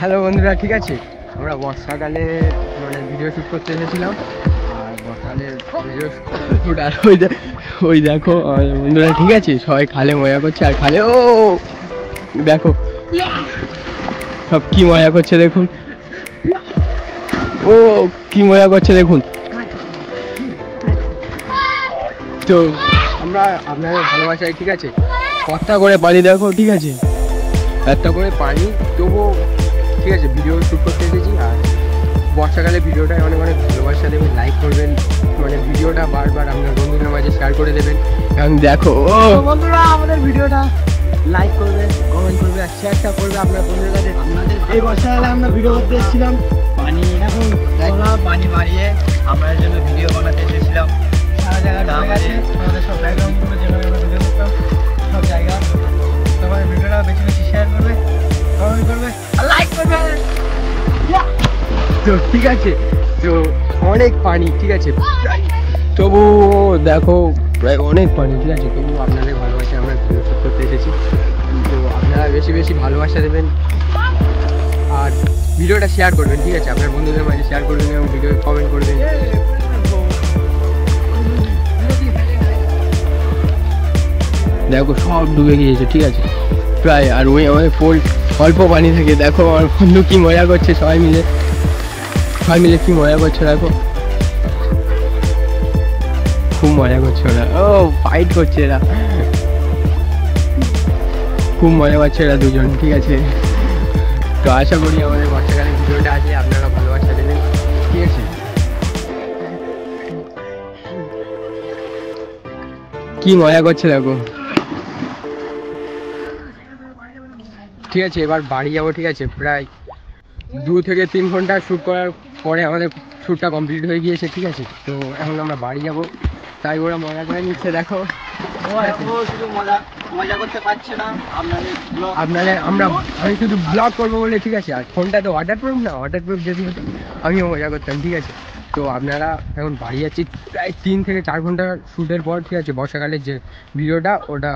Hello বন্ধুরা, ঠিক আছে, আমরা বর্ষাকালে মানে ভিডিও শ্যুট করতে এসেছিলাম। আর বর্ষাকালে ভিডিও শ্যুট আর ওই দেখো বন্ধুরা, ঠিক আছে, সবাই খালে মজা করছে। আর খালে ও দেখো সব কি মজা করছে দেখুন, ও কি মজা করছে দেখুন। তো আমরা আপনাদের ভালোবাসায়, ঠিক আছে, কর্তা করে পানি দেখো, ঠিক আছে, একটা করে পানি, তবুও ঠিক আছে ভিডিও শ্যুট করতে এসেছি। আর বর্ষাকালে ভিডিওটায় অনেক অনেক ভালোবাসা দেবেন, লাইক করবেন, মানে ভিডিওটা বারবার আপনার বন্ধুদের মাঝে শেয়ার করে দেবেন। কারণ দেখো বন্ধুরা, আমাদের ভিডিওটা লাইক করবে, কমেন্ট করবে আর শেয়ারটা করবে আপনার বন্ধুদের কাছে। এই বর্ষাকালে আমরা ভিডিও করতে এসেছিলাম, পানি এখন পানি মারিয়ে আমরা জন্য ভিডিও বানাতে এসেছিলাম। সারা জায়গা ডুবে গেছে, আমাদের সব ব্যাকগ্রাউন্ডগুলো যেভাবে আমরা ভিডিও করতাম সব জায়গা। তোমার ভিডিওটা বেশি বেশি শেয়ার করবে, কমেন্ট করবে আর লাইক করবে। তো ঠিক আছে, তো অনেক পানি, ঠিক আছে, তবু দেখো প্রায় অনেক পানি, ঠিক আছে, তবু আপনাদের ভালোবাসা আমরা ভিডিও শ্যুট করতে এসেছি। তো আপনারা বেশি বেশি ভালোবাসা দেবেন আর ভিডিওটা শেয়ার করবেন, ঠিক আছে, আপনার বন্ধুদের মাঝে শেয়ার করবেন এবং ভিডিও কমেন্ট করবেন। দেখো সব ডুবে গিয়েছে, ঠিক আছে, প্রায়। আর ওই আমাদের পোল অল্প পানি থাকে, দেখো আমার বন্ধু কি মজা করছে, সবাই মিলে কি মজা করছে দেখো, খুব মজা করছে ওরা, ও ফাইট করছে এরা, খুব মজা পাচ্ছে এরা দুজন, ঠিক আছে। তো আশা করি আমাদের বর্ষাকালের ভিডিওটা আছে আপনারা ভালোবাসা দেবেন, ঠিক আছে। কি মজা করছে দেখো, ঠিক আছে, এবার বাড়ি যাবো, ঠিক আছে, প্রায় 2 থেকে 3 ঘন্টা শ্যুট করার পরে আমাদের শ্যুটটা কমপ্লিট হয়ে গিয়েছে, ঠিক আছে। তো এখন আমরা বাড়ি যাব, তাই ওরা মজা করে নিচ্ছে দেখো। শুধু মজা করতে পারছে না আমি শুধু ব্লগ করবো বলে, ঠিক আছে। আর ফোনটা তো ওয়াটারপ্রুফ না, ওয়াটারপ্রুফ যদি হতো আমিও মজা করতাম, ঠিক আছে। তো আপনারা এখন বাড়ি যাচ্ছি, প্রায় 3 থেকে 4 ঘন্টা শ্যুটের পর, ঠিক আছে, বর্ষাকালের যে ভিডিওটা ওটা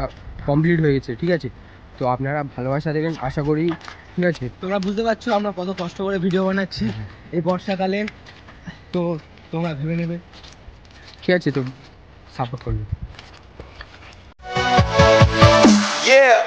কমপ্লিট হয়ে গেছে, ঠিক আছে। তো আপনারা ভালোবাসা দেবেন আশা করি, ঠিক আছে। তোমরা বুঝতে পারছো আমরা কত কষ্ট করে ভিডিও বানাচ্ছি এই বর্ষাকালে, তো তোমরা ভেবে নেবে, ঠিক আছে, তো সাপোর্ট করবে। Yeah.